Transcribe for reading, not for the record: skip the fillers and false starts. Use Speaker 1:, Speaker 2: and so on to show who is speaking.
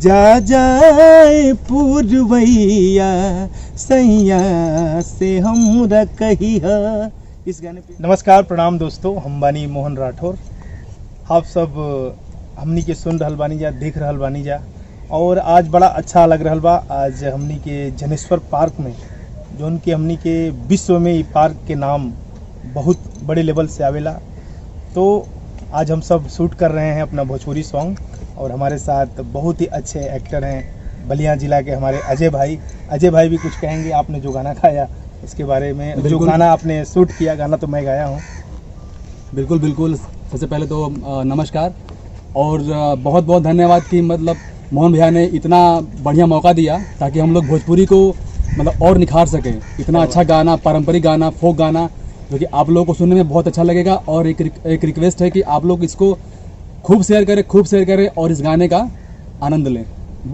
Speaker 1: जा जाए पूर्वैया सैया से हम रखिया। इस गाने पे नमस्कार प्रणाम दोस्तों, हम बानी मोहन राठौर। आप सब हमनी के सुन रहल बानी जा, देख रहल बानी जा, और आज बड़ा अच्छा लग रहल बा। आज हमनी के जनेश्वर पार्क में, जौन कि हमनी के विश्व में ई पार्क के नाम बहुत बड़े लेवल से आवेला, तो आज हम सब शूट कर रहे हैं अपना भोजपुरी सॉन्ग। और हमारे साथ बहुत ही अच्छे एक्टर हैं बलिया जिला के हमारे अजय भाई भी कुछ कहेंगे। आपने जो गाना गाया इसके बारे में, जो गाना आपने शूट किया, गाना तो मैं गाया हूँ।
Speaker 2: बिल्कुल। सबसे पहले तो नमस्कार और बहुत बहुत धन्यवाद कि मतलब मोहन भैया ने इतना बढ़िया मौका दिया ताकि हम लोग भोजपुरी को मतलब और निखार सकें। इतना अच्छा गाना, पारंपरिक गाना, फोक गाना, जो कि आप लोगों को सुनने में बहुत अच्छा लगेगा। और एक रिक्वेस्ट है कि आप लोग इसको खूब शेयर करें और इस गाने का आनंद लें।